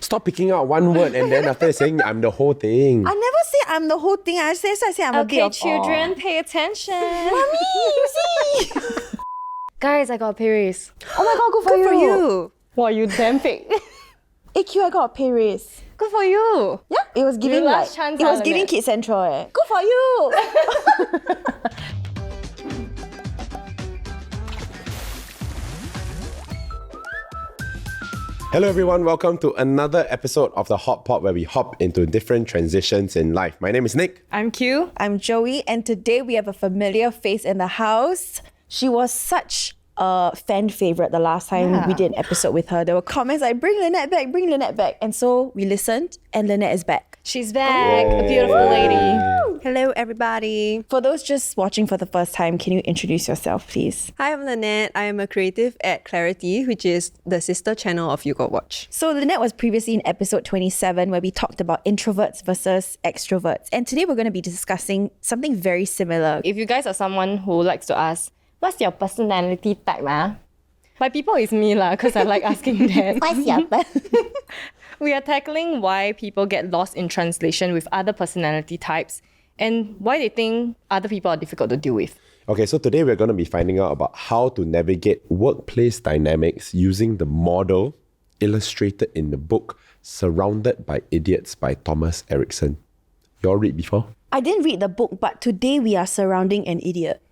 Stop picking out one word and then after saying I'm the whole thing. I never say I'm the whole thing. I say I'm a bit of children, pay attention. Mommy, you see? Guys, I got a pay raise. Oh my god, good for you. Wow, you damn fake. AQ, I got a pay raise. Good for you. Yeah, it was giving last chance, it was Lynette. giving Kid Central. Good for you. Hello everyone, welcome to another episode of the Hot Pot where we hop into different transitions in life. My name is Nick. I'm Q. I'm Joey, and today we have a familiar face in the house. She was such a fan favorite the last time we did an episode with her. There were comments like, bring Lynette back. And so we listened, and Lynette is back. She's back, a beautiful lady. Hello, everybody. For those just watching for the first time, can you introduce yourself, please? Hi, I'm Lynette. I am a creative at Clarity, which is the sister channel of You Got Watch. So Lynette was previously in episode 27 where we talked about introverts versus extroverts. And today we're going to be discussing something very similar. If you guys are someone who likes to ask, what's your personality type, By people, it's me because I like asking that. What's your We are tackling why people get lost in translation with other personality types and why they think other people are difficult to deal with. Okay, so today we're going to be finding out about how to navigate workplace dynamics using the model illustrated in the book Surrounded by Idiots by Thomas Erickson. You all read before? I didn't read the book, but today we are surrounding an idiot.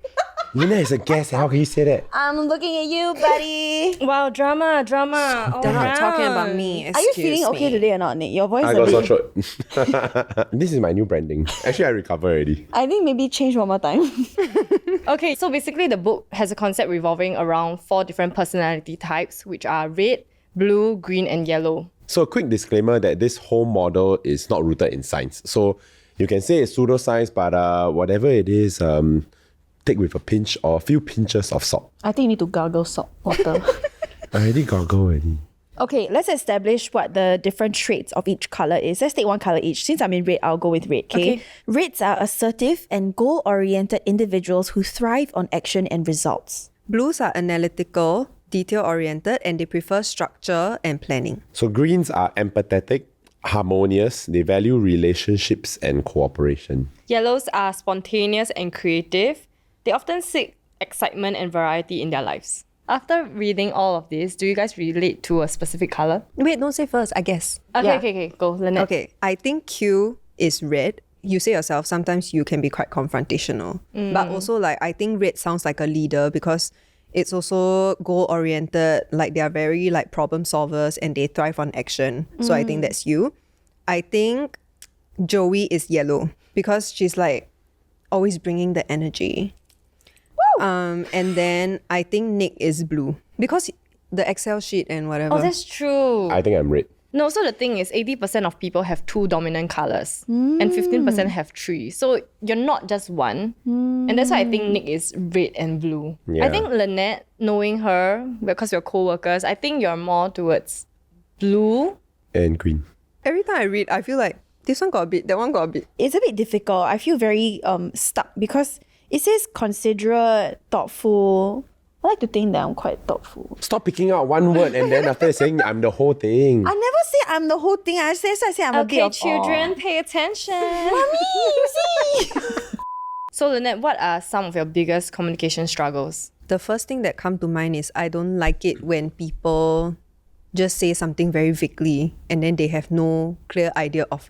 Lynette is a guest. How can you say that? I'm looking at you, buddy. Wow, drama. They're not talking about me. Are you feeling okay today or not, Nick? Your voice I a got bit... sore throat. This is my new branding. Actually, I recovered already. I think maybe change one more time. Okay, so basically the book has a concept revolving around 4 different personality types, which are red, blue, green, and yellow. So a quick disclaimer that this whole model is not rooted in science. So you can say it's pseudoscience, but whatever it is, take with a pinch or a few pinches of salt. I think you need to gargle salt water. I already gargle already. Okay, let's establish what the different traits of each color is. Let's take one color each. Since I'm in red, I'll go with red, okay? Reds are assertive and goal-oriented individuals who thrive on action and results. Blues are analytical, detail-oriented, and they prefer structure and planning. So greens are empathetic, harmonious, they value relationships and cooperation. Yellows are spontaneous and creative. They often seek excitement and variety in their lives. After reading all of this, do you guys relate to a specific color? Wait, don't say first, I guess. Okay, go, Lynette. Okay, I think Q is red. You say yourself, sometimes you can be quite confrontational. But also, I think red sounds like a leader because it's also goal-oriented. They are very, problem solvers and they thrive on action. So I think that's you. I think Joey is yellow because she's, always bringing the energy. And then I think Nick is blue because the Excel sheet and whatever. Oh, that's true. I think I'm red. No, so the thing is 80% of people have 2 dominant colors and 15% have 3. So you're not just one. And that's why I think Nick is red and blue. Yeah. I think Lynette, knowing her, because you're co-workers, I think you're more towards blue. And green. Every time I read, I feel like this one got a bit, that one got a bit. It's a bit difficult. I feel very stuck because it says considerate, thoughtful. I like to think that I'm quite thoughtful. Stop picking out one word and then after saying I'm the whole thing. I never say I'm the whole thing. I say I'm a bit of children, pay attention. Mommy, you see? So Lynette, what are some of your biggest communication struggles? The first thing that comes to mind is I don't like it when people just say something very vaguely and then they have no clear idea of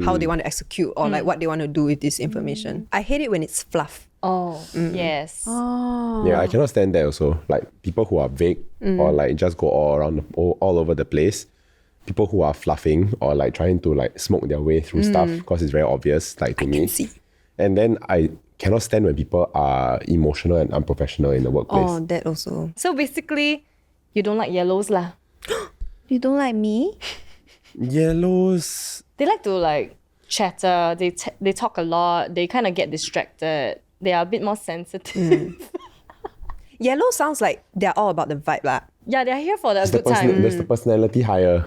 how they want to execute or what they want to do with this information. I hate it when it's fluff. Oh, yes. Yeah, I cannot stand that also. People who are vague or just go all over the place. People who are fluffing or trying to smoke their way through stuff because it's very obvious to me. I can see. And then I cannot stand when people are emotional and unprofessional in the workplace. Oh, that also. So basically, you don't like yellows lah. You don't like me? Yellows. They like to chatter. They talk a lot. They kind of get distracted. They are a bit more sensitive. Yellow sounds like they're all about the vibe lah. Yeah, they're here for the good time. There's the personality higher.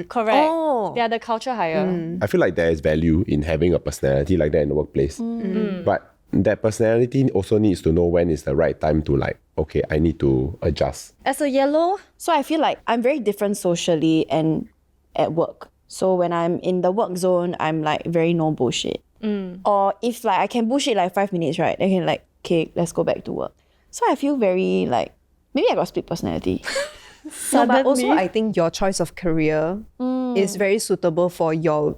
Correct. Oh. They are the culture higher. I feel like there is value in having a personality like that in the workplace. But that personality also needs to know when is the right time to okay, I need to adjust. As a yellow, So I feel like I'm very different socially and at work. So when I'm in the work zone, I'm like very no bullshit. Or if like I can bullshit like 5 minutes, right? I can like, okay, let's go back to work. So I feel very like, maybe I got split personality. No, but also I think your choice of career is very suitable for your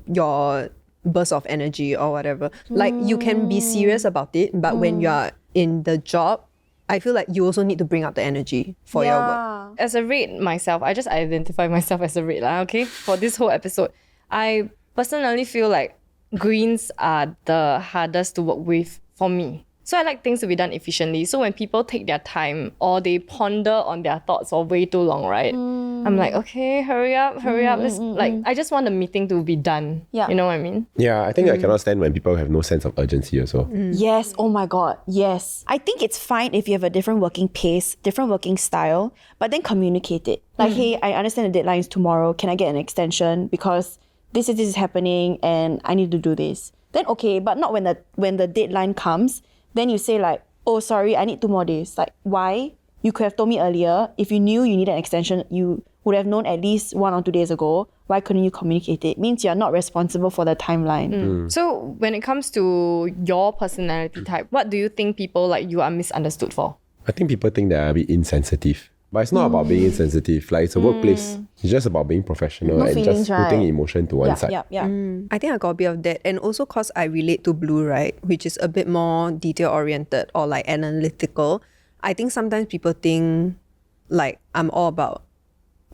burst of energy or whatever. Like you can be serious about it, but when you are in the job, I feel like you also need to bring up the energy for your work. As a red myself, I just identify myself as a red, okay? For this whole episode. I personally feel like greens are the hardest to work with for me. So I like things to be done efficiently. So when people take their time or they ponder on their thoughts for way too long, right? I'm like, okay, hurry up. Like, I just want the meeting to be done. Yeah. You know what I mean? Yeah, I think I cannot stand when people have no sense of urgency also. Yes, oh my God, yes. I think it's fine if you have a different working pace, different working style, but then communicate it. Like, hey, I understand the deadline is tomorrow. Can I get an extension? Because this is happening and I need to do this. Then okay, but not when the deadline comes, then you say like, oh, sorry, I need 2 more days. Like, why? You could have told me earlier. If you knew you need an extension, you would have known at least 1 or 2 days ago. Why couldn't you communicate it? It means you're not responsible for the timeline. So when it comes to your personality type, what do you think people like you are misunderstood for? I think people think that I'm a bit insensitive. But it's not about being insensitive. Like, it's a workplace. It's just about being professional No and feelings, just putting right? emotion to one side. Yeah. I think I got a bit of that. And also because I relate to Blue, right? Which is a bit more detail-oriented or like analytical. I think sometimes people think like I'm all about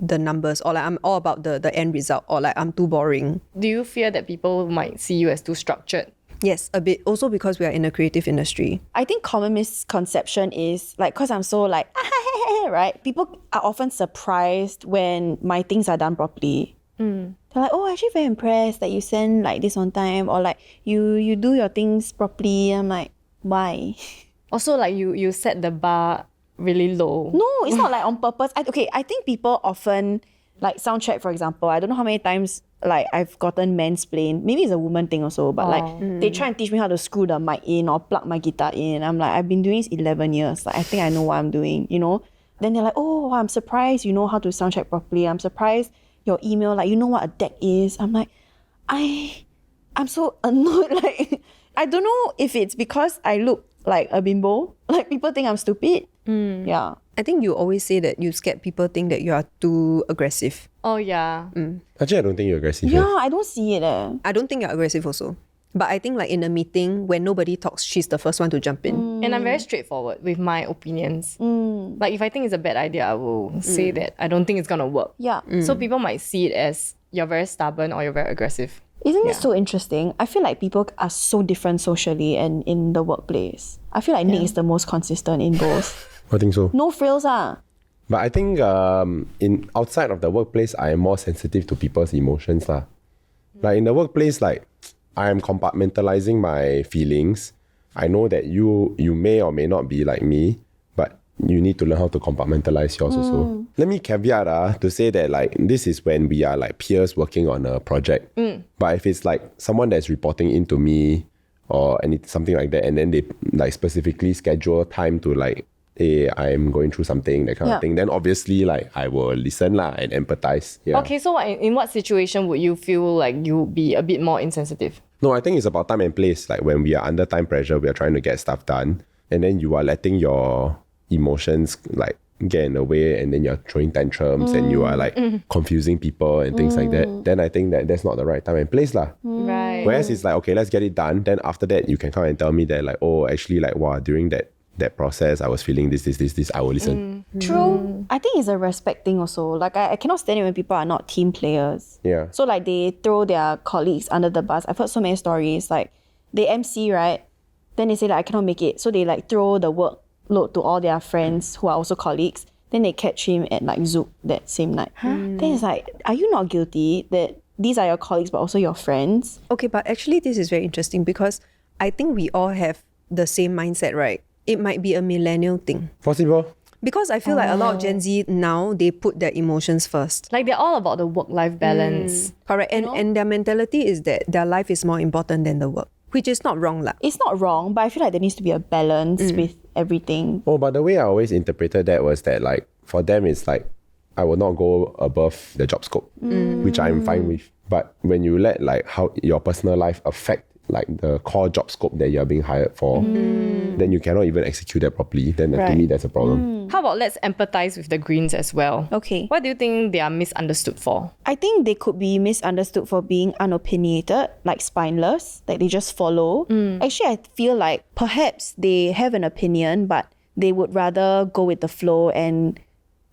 the numbers or like I'm all about the end result or like I'm too boring. Do you fear that people might see you as too structured? Yes, a bit. Also because we are in a creative industry. I think common misconception is like, because I'm so like, right? People are often surprised when my things are done properly. They're like, oh, actually very impressed that you send like this on time, or like you do your things properly. I'm like, why? Also, like you set the bar really low. No, it's not like on purpose. I think people often, like soundtrack, for example, I don't know how many times like I've gotten mansplained. Maybe it's a woman thing also, but like they try and teach me how to screw the mic in or plug my guitar in. I'm like, I've been doing this 11 years. Like, I think I know what I'm doing, you know? Then they're like, oh, I'm surprised you know how to soundtrack properly. I'm surprised your email, like, you know what a deck is. I'm like, I'm so annoyed. Like, I don't know if it's because I look like a bimbo. Like, people think I'm stupid. Yeah. I think you always say that you scared people think that you are too aggressive. Oh yeah. Actually, I don't think you're aggressive. Yeah, I don't see it. I don't think you're aggressive also. But I think like in a meeting, when nobody talks, she's the first one to jump in. And I'm very straightforward with my opinions. Like if I think it's a bad idea, I will say that I don't think it's gonna work. Yeah. So people might see it as you're very stubborn or you're very aggressive. Isn't this so interesting? I feel like people are so different socially and in the workplace. I feel like Nick is the most consistent in both. I think so. No frills, But I think in outside of the workplace, I am more sensitive to people's emotions. Like in the workplace, like I am compartmentalizing my feelings. I know that you may or may not be like me, but you need to learn how to compartmentalize yours also. Let me caveat to say that like this is when we are like peers working on a project. But if it's like someone that's reporting into me or something like that, and then they like specifically schedule time to like, hey, I'm going through something, that kind of thing, then obviously like I will listen and empathize. Yeah. Okay, so in what situation would you feel like you be a bit more insensitive? No, I think it's about time and place. Like when we are under time pressure, we are trying to get stuff done, and then you are letting your emotions like get in the way, and then you're throwing tantrums and you are like confusing people and things like that. Then I think that that's not the right time and place lah. Right. Whereas it's like, okay, let's get it done. Then after that, you can come and tell me that like, oh, actually like, wow, during that process, I was feeling this, I will listen. True. I think it's a respect thing also. Like, I cannot stand it when people are not team players. Yeah. So, like, they throw their colleagues under the bus. I've heard so many stories. Like, they MC, right? Then they say, like, I cannot make it. So, they, like, throw the workload to all their friends who are also colleagues. Then they catch him at, like, Zouk that same night. Then it's like, are you not guilty that these are your colleagues but also your friends? Okay, but actually this is very interesting because I think we all have the same mindset, right? It might be a millennial thing. Possible. Because I feel like a lot of Gen Z now, they put their emotions first. Like they're all about the work-life balance. Correct. And their mentality is that their life is more important than the work, which is not wrong lah. It's not wrong, but I feel like there needs to be a balance with everything. Oh, but the way I always interpreted that was that like for them it's like I will not go above the job scope, which I'm fine with. But when you let like how your personal life affect like the core job scope that you're being hired for, then you cannot even execute that properly. Then to me, that's a problem. How about let's empathize with the greens as well? Okay. What do you think they are misunderstood for? I think they could be misunderstood for being unopinionated, like spineless, like they just follow. Actually, I feel like perhaps they have an opinion, but they would rather go with the flow and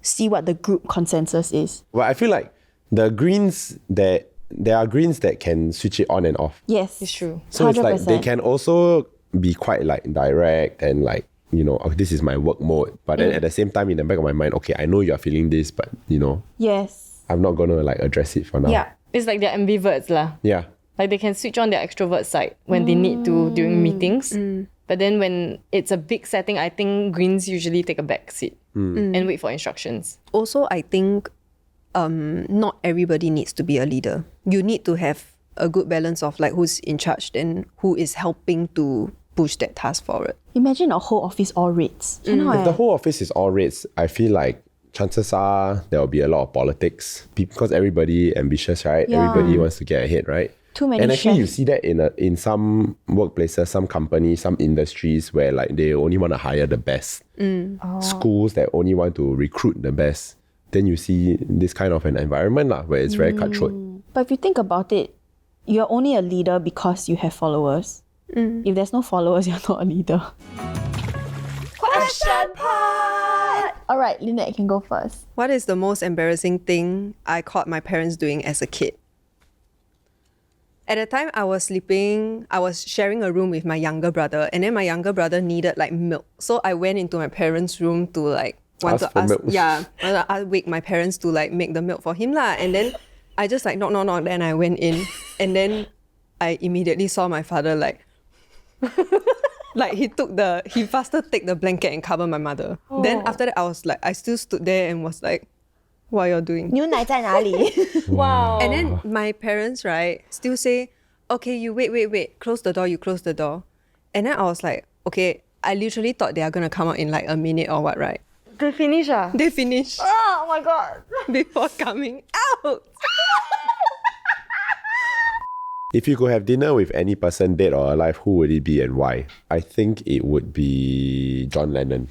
see what the group consensus is. Well, I feel like the greens that there are greens that can switch it on and off. Yes. It's true. So it's like 100%. they can also be quite like direct and like, you know, oh, this is my work mode. But then at the same time, in the back of my mind, okay, I know you're feeling this, but you know, Yes. I'm not gonna like address it for now. Yeah. It's like they're ambiverts lah. Yeah. Like they can switch on their extrovert side when they need to during meetings. But then when it's a big setting, I think greens usually take a back seat and wait for instructions. Also, I think not everybody needs to be a leader. You need to have a good balance of like who's in charge and who is helping to push that task forward. Imagine a whole office all reds. If the whole office is all reds, I feel like chances are there will be a lot of politics because everybody ambitious, right? Yeah. Everybody wants to get ahead, right? Too many And actually, you chefs. see that in some workplaces, some companies, some industries where like they only want to hire the best. Schools that only want to recruit the best. Then you see this kind of an environment where it's very cutthroat. But if you think about it, you're only a leader because you have followers. If there's no followers, you're not a leader. Question part! Alright, Lynette, you can go first. What is the most embarrassing thing I caught my parents doing as a kid? At the time I was sleeping, I was sharing a room with my younger brother, and then my younger brother needed like milk. So I went into my parents' room to like Ask for milk. I wake my parents to like make the milk for him lah. And then I just like knock. Then I went in, and then I immediately saw my father like, like he faster take the blanket and cover my mother. Then after that I was like, I still stood there and was like, what are you doing? 牛奶在哪里? Wow. And then my parents, right, still say, okay, you wait, close the door, you close the door. And then I was like, okay, I literally thought they are going to come out in like a minute or what, right? They finish ah? They finished Oh my god. before coming out. If you could have dinner with any person, dead or alive, who would it be and why? I think it would be John Lennon.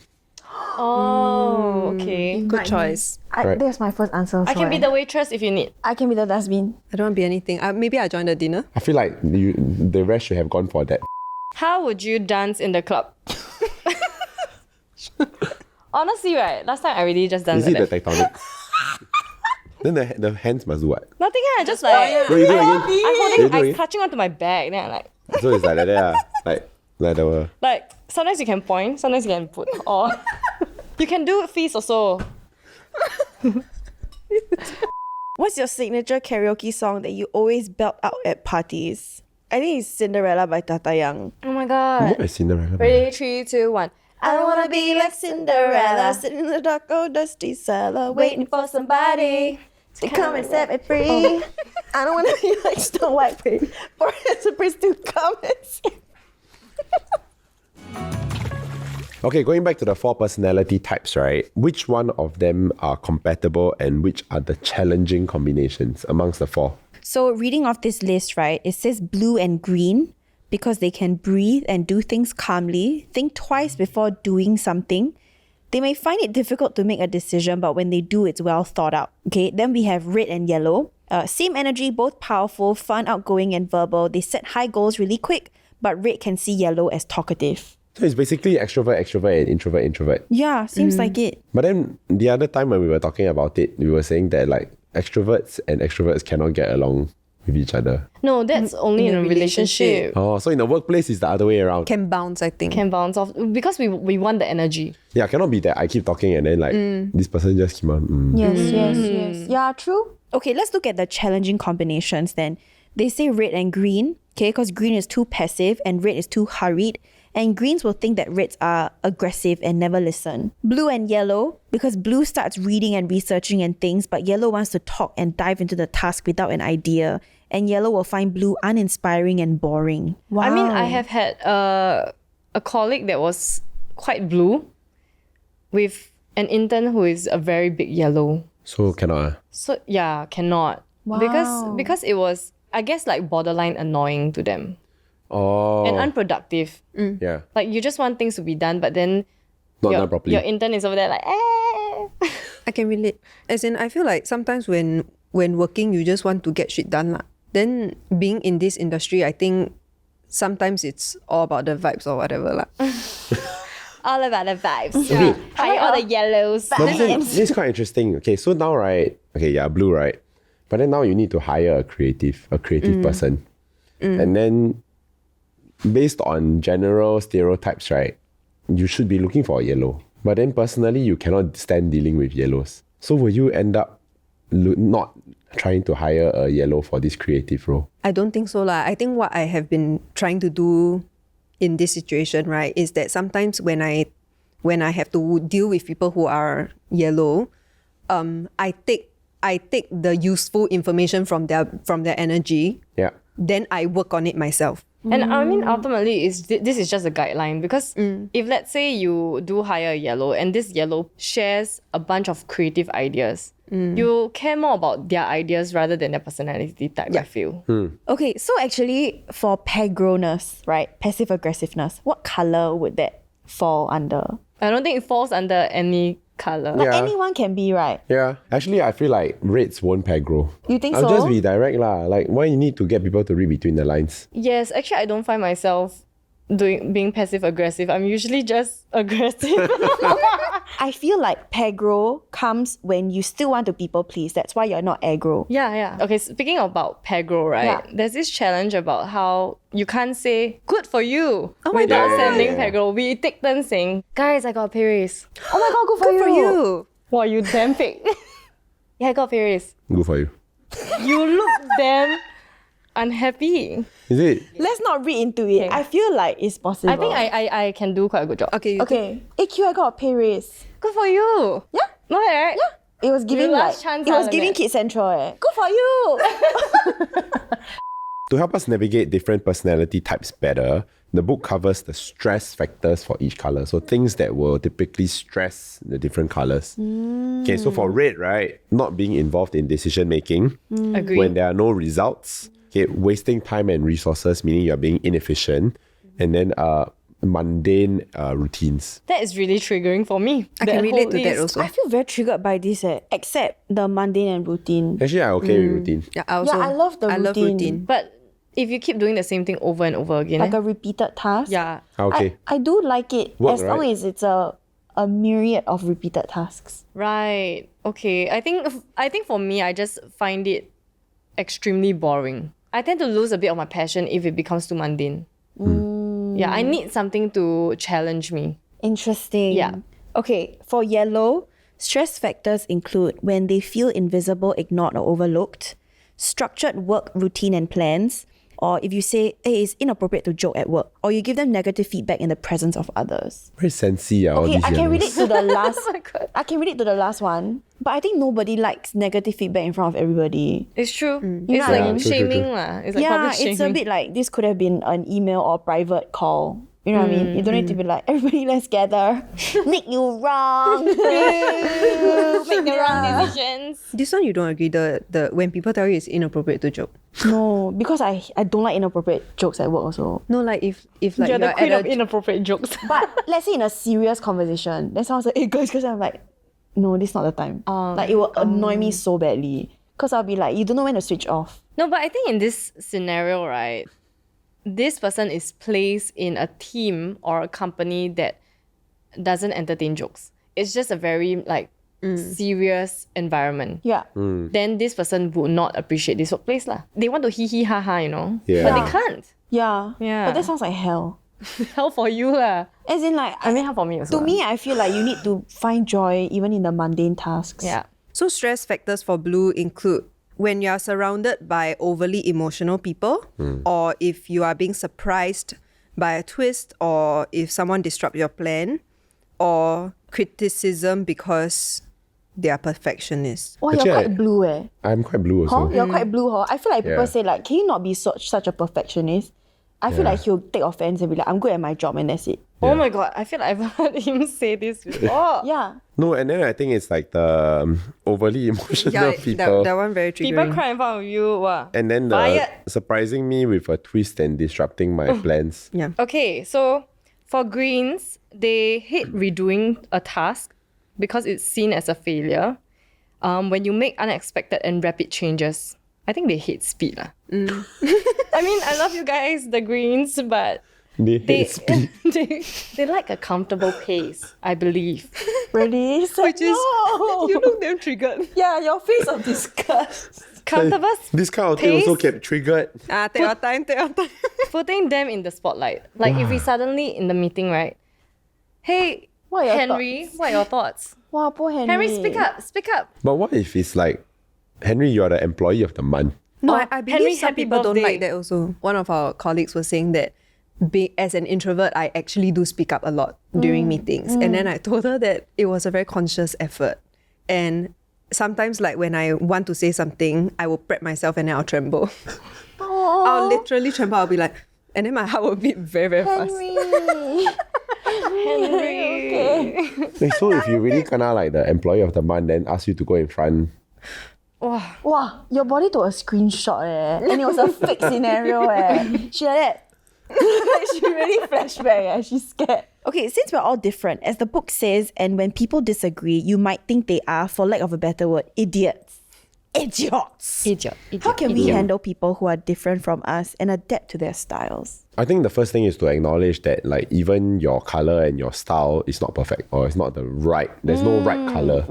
Oh, okay. Good choice. Right. That's my first answer. I can be the waitress if you need. I can be the dustbin. I don't want to be anything. Maybe I joined the dinner. I feel like the rest should have gone for that. How would you dance in the club? Honestly, right? Last time I really just danced Is it like the that. tectonic? Then the hands must do what? Nothing, just like No, you do it again. You do I'm it. clutching onto my back. Then I like So it's like that, like the sometimes you can point, sometimes you can put, or you can do feast also. What's your signature karaoke song that you always belt out at parties? I think it's Cinderella by Tata Young. Oh my god. what is Cinderella? Ready, 3, 2, 1. I don't wanna be like Cinderella, sitting in the dark old dusty cellar, waiting for somebody to come and set me free. I don't wanna be like Snow White, baby, for the prince to come and save me. Okay, going back to the 4 personality types, right? Which one of them are compatible and which are the challenging combinations amongst the 4? So reading off this list, right, it says blue and green because they can breathe and do things calmly, think twice before doing something. They may find it difficult to make a decision, but when they do, it's well thought out. Okay, then we have red and yellow. Same energy, both powerful, fun, outgoing, and verbal. They set high goals really quick, but red can see yellow as talkative. So it's basically extrovert, and introvert. Yeah, seems like it. But then the other time when we were talking about it, we were saying that like extroverts and extroverts cannot get along with each other. No, that's only in a relationship. Oh, so in the workplace, it's the other way around. Can bounce, I think. Can bounce off because we want the energy. Yeah, cannot be that I keep talking and then like this person just keep on. Yes. Yeah, true. Okay, let's look at the challenging combinations then. They say red and green, okay, because green is too passive and red is too hurried. And greens will think that reds are aggressive and never listen. Blue and yellow, because blue starts reading and researching and things, but yellow wants to talk and dive into the task without an idea. And yellow will find blue uninspiring and boring. Wow. I mean, I have had a colleague that was quite blue with an intern who is a very big yellow. So cannot. So yeah, cannot. Because it was, I guess, like borderline annoying to them Oh. and unproductive. Yeah. Like you just want things to be done, but then Not done properly. your intern is over there like, I can relate. As in, I feel like sometimes when working, you just want to get shit done lah. Then being in this industry, I think sometimes it's all about the vibes or whatever lah. all about the vibes. Okay. Hi, all the yellows. But this is quite interesting. Okay, so now, right? Okay, yeah, blue, right? But then now you need to hire a creative person. And then based on general stereotypes, right? You should be looking for a yellow. But then personally, you cannot stand dealing with yellows. So will you end up not trying to hire a yellow for this creative role? I don't think so lah. I think what I have been trying to do in this situation, right, is that sometimes when I have to deal with people who are yellow, I take the useful information from their energy. Yeah. Then I work on it myself. And I mean, ultimately, this is just a guideline because if let's say you do hire a yellow and this yellow shares a bunch of creative ideas, you care more about their ideas rather than their personality type, I feel. Okay, so actually for pegroness, right, passive aggressiveness, what color would that fall under? I don't think it falls under any color. But Yeah. anyone can be, right? Yeah. Actually, I feel like reds won't pegro. You think I'll so? just be direct lah. Like, why you need to get people to read between the lines? Yes, actually, I don't find myself being passive aggressive. I'm usually just aggressive. I feel like pegro comes when you still want to people please. That's why you're not aggro. Yeah. Okay, speaking about pegro, right? Yeah. There's this challenge about how you can't say good for you my without God. sending pegro. We take turns saying, guys, I got a pay raise. Oh my god, good for you. Wow, you damn fake. Yeah, I got a pay raise. Good for you. You look damn unhappy. Is it? Let's not read into it. I feel like it's possible. I think I can do quite a good job. Okay. Okay. AQ, I got a pay raise. Good for you. Yeah. No, right? Yeah. It was giving last chance, it was Lynette. giving Kid Central. Good for you. To help us navigate different personality types better, the book covers the stress factors for each color. So things that will typically stress the different colors. Okay, so for red, right, not being involved in decision making Agree. when there are no results. Okay, wasting time and resources, meaning you're being inefficient. And then mundane routines. That is really triggering for me. I can relate to that list. also. I feel very triggered by this, except the mundane and routine. Actually, I'm okay with routine. Yeah, I also. I love the I love routine. routine. But if you keep doing the same thing over and over again, Like a repeated task. yeah. Okay. I do like it Work, as long right? as it's a myriad of repeated tasks. Right. Okay. I think for me, I just find it extremely boring. I tend to lose a bit of my passion if it becomes too mundane. Yeah, I need something to challenge me. Interesting. Yeah. Okay, for yellow, stress factors include when they feel invisible, ignored, or overlooked, structured work routine and plans, or if you say, hey, it's inappropriate to joke at work, or you give them negative feedback in the presence of others. Very sensy, all Okay, these I can relate yellows. to the last. Oh my God. I can relate to the last one, but I think nobody likes negative feedback in front of everybody. It's true. You It's know like what I mean? shaming lah. It's like Yeah, public shaming. it's a bit like this could have been an email or private call. You know what I mean? You don't need to be like, everybody, let's gather. Nick, you wrong. Make the wrong decisions. This one you don't agree. The when people tell you it's inappropriate to joke. No, because I don't like inappropriate jokes at work also. No, like if like You're the queen at of inappropriate jokes. But let's say in a serious conversation, then someone's like, hey guys, I'm like, no, this is not the time. Like it will annoy me so badly. Because I'll be like, you don't know when to switch off. No, but I think in this scenario, right, this person is placed in a team or a company that doesn't entertain jokes. It's just a very like serious environment. Yeah. Then this person would not appreciate this workplace lah. They want to hee hee ha ha, you know, Yeah. but they can't. Yeah. Yeah. But that sounds like hell. Hell for you lah. As in like, I mean, hell for me also. to lah. me, I feel like you need to find joy even in the mundane tasks. yeah. So stress factors for blue include when you are surrounded by overly emotional people, or if you are being surprised by a twist, or if someone disrupts your plan, or criticism because they are perfectionists. Oh, Actually, you're quite blue I'm quite blue also. Huh? You're quite blue, huh? I feel like people Yeah. say like, can you not be such a perfectionist? I feel like he'll take offense and be like, I'm good at my job and that's it. Oh my god, I feel like I've heard him say this before. Yeah. No, and then I think it's like the overly emotional people. that one very triggering. People cry in front of you. Wow. And then Fired. surprising me with a twist and disrupting my plans. Yeah. Okay, so for Greens, they hate redoing a task because it's seen as a failure. When you make unexpected and rapid changes, I think they hate speed. I mean, I love you guys, the Greens, but They hate speed. they like a comfortable pace, I believe. Really? Which is, no. you look damn triggered. Yeah, your face of disgust. Comfortable This kind of thing also pace? get triggered. Take your time, take your time. Putting them in the spotlight. Like if we suddenly in the meeting, right? Hey, What are your Henry, what are your thoughts? Wow, poor Henry. Henry, speak up, speak up. But what if it's like, Henry, you're the employee of the month? No, Oh, I believe Henry, some happy people don't birthday. like that also. One of our colleagues was saying that as an introvert, I actually do speak up a lot during meetings. And then I told her that it was a very conscious effort. And sometimes like when I want to say something, I will prep myself and then I'll tremble. I'll literally tremble. I'll be like, and then my heart will beat very, very fast. Henry. Wait, so if you really kena like the employee of the month, then ask you to go in front. Wow, your body took a screenshot and it was a fake scenario She like that. She really flashback she's scared. Okay, since we're all different, as the book says, and when people disagree, you might think they are, for lack of a better word, idiots. Idiots. Idiot. How can we handle people who are different from us and adapt to their styles? I think the first thing is to acknowledge that like even your color and your style is not perfect or it's not there's no right color.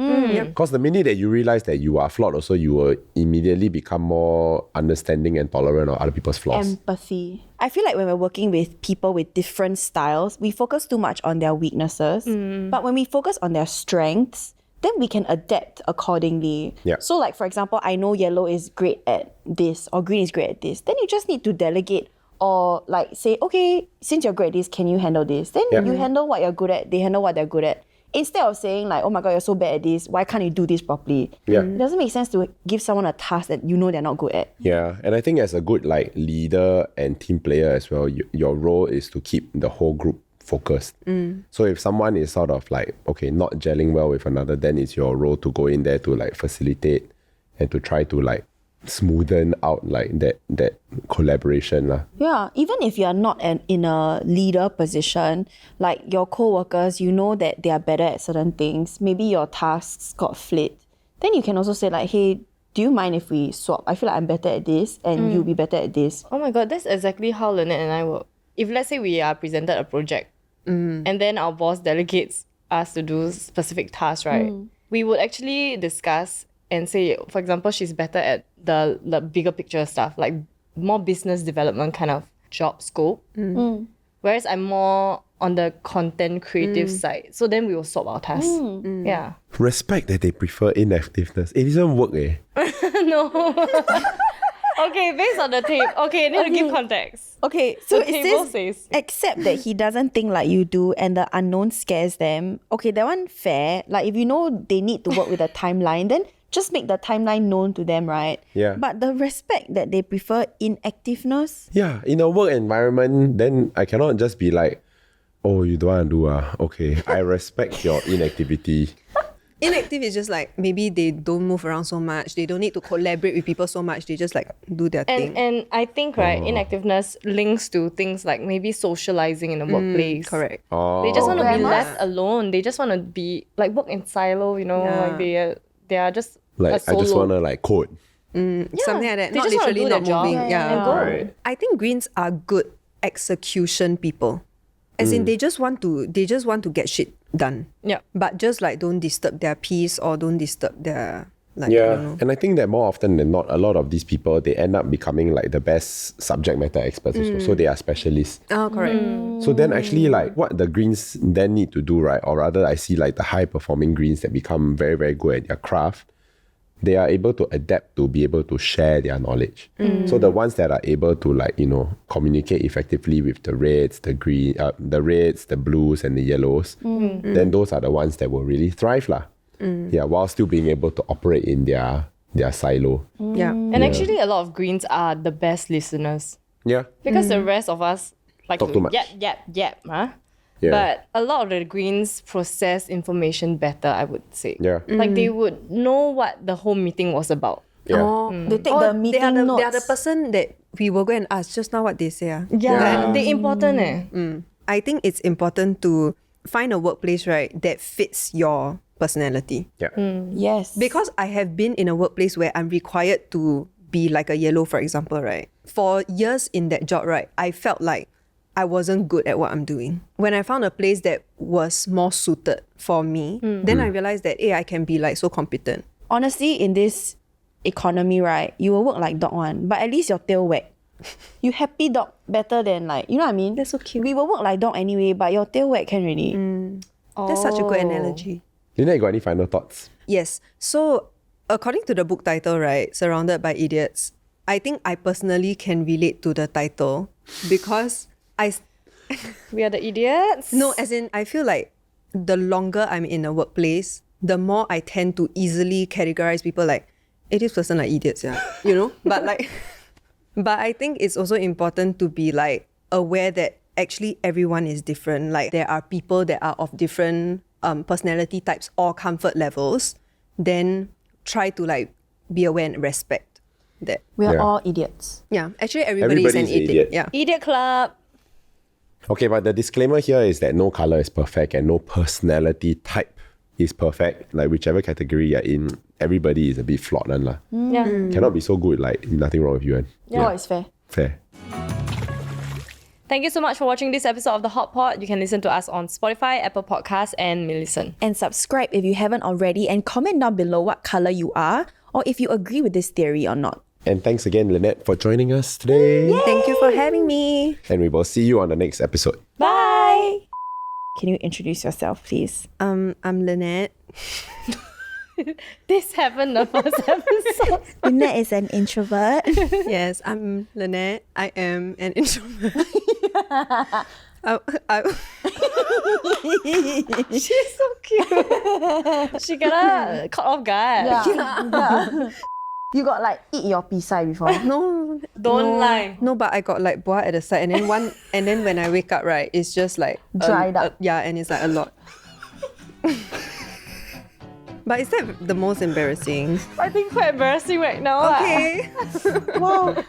Because the minute that you realize that you are flawed also, you will immediately become more understanding and tolerant of other people's flaws. Empathy. I feel like when we're working with people with different styles, we focus too much on their weaknesses. But when we focus on their strengths, then we can adapt accordingly. Yeah. So like, for example, I know yellow is great at this or green is great at this. Then you just need to delegate or like say, okay, since you're great at this, can you handle this? Then you handle what you're good at, they handle what they're good at. Instead of saying like, oh my God, you're so bad at this, why can't you do this properly? Yeah. It doesn't make sense to give someone a task that you know they're not good at. Yeah, and I think as a good like leader and team player as well, your role is to keep the whole group focused. So if someone is sort of like, okay, not gelling well with another, then it's your role to go in there to like facilitate and to try to like smoothen out like that collaboration lah. Yeah, even if you're not in a leader position, like your co-workers, you know that they are better at certain things. Maybe your tasks got flipped. Then you can also say like, hey, do you mind if we swap? I feel like I'm better at this and you'll be better at this. Oh my god, that's exactly how Lynette and I work. If let's say we are presented a project and then our boss delegates us to do specific tasks, right? We would actually discuss and say, for example, she's better at the bigger picture stuff, like more business development kind of job scope. Whereas I'm more on the content creative side. So then we will swap our tasks. Yeah. Respect that they prefer inactiveness. It doesn't work No. Okay, based on the tape. Okay, need to give context. Okay, so The it table says, says- except that he doesn't think like you do and the unknown scares them. Okay, that one fair. Like if you know they need to work with a timeline, then just make the timeline known to them, right? Yeah. But the respect that they prefer inactiveness. Yeah, in a work environment, then I cannot just be like, oh, you don't want to do okay, I respect your inactivity. Inactive is just like maybe they don't move around so much. They don't need to collaborate with people so much. They just like do their thing. And I think, right, inactiveness links to things like maybe socializing in the workplace. Correct. They just want to be Grandma? left alone. They just want to be like work in silo, you know, like they are just a Like, I solo. just want to like code. Something like that. They Not just wanna literally do their not job moving. and go. Right. I think Greens are good execution people. As in they just want to get shit done. Yeah. But just like don't disturb their peace or don't disturb their like Yeah, you know. and I think that more often than not, a lot of these people, they end up becoming like the best subject matter experts also. So they are specialists. Oh, correct. So then actually like what the Greens then need to do, right? Or rather I see like the high performing Greens that become very, very good at their craft. They are able to adapt to be able to share their knowledge. So the ones that are able to like, communicate effectively with the reds, the reds, the blues and the yellows, then those are the ones that will really thrive lah. Yeah, while still being able to operate in their silo. Yeah. And actually, a lot of Greens are the best listeners Yeah. because the rest of us like Talk too much. yap, huh? Yeah. But a lot of the Greens process information better, I would say. Yeah. Like they would know what the whole meeting was about. Yeah. They take the meeting they notes. are the person that we will go and ask just now what they say. Yeah, they important I think it's important to find a workplace, right, that fits your personality. Yeah. Yes. Because I have been in a workplace where I'm required to be like a yellow, for example, right? For years in that job, right, I felt like I wasn't good at what I'm doing. When I found a place that was more suited for me, then I realized that, I can be like so competent. honestly, in this economy, right, you will work like dog one, but at least your tail wag. You happy dog better than like, you know what I mean? That's so cute. We will work like dog anyway, but your tail wag can really. That's such a good analogy. Lynette, you got any final thoughts? Yes. So, according to the book title, right, Surrounded by Idiots, I think I personally can relate to the title because We are the idiots. no, as in, I feel like the longer I'm in a workplace, the more I tend to easily categorize people like, this person like idiots, yeah, you know? But like, but I think it's also important to be like aware that actually everyone is different. Like there are people that are of different personality types or comfort levels. Then try to like be aware and respect that. We are Yeah. all idiots. Yeah, actually everybody is an Everybody's an idiot. idiot. Yeah. Idiot club. Okay, but the disclaimer here is that no color is perfect and no personality type is perfect. Like whichever category you're in, everybody is a bit flawed. Lah. Yeah. Cannot be so good, like nothing wrong with you. Oh, it's fair. Fair. Thank you so much for watching this episode of The Hot Pot. You can listen to us on Spotify, Apple Podcasts, and Millicent. And subscribe if you haven't already, and comment down below what color you are or if you agree with this theory or not. And thanks again, Lynette, for joining us today. Thank you for having me. And we will see you on the next episode. Bye. Can you introduce yourself, please? I'm Lynette. This happened the first episode. Lynette is an introvert. Yes, I'm Lynette. I am an introvert. She's so cute. She got caught off guard. Yeah. You got like eat your pisai before? No, Don't lie. no, but I got like boa at the side, and then when I wake up, right, it's just like Dried up. Yeah, and it's like a lot. But is that the most embarrassing? I think quite embarrassing right now. Okay. Wow.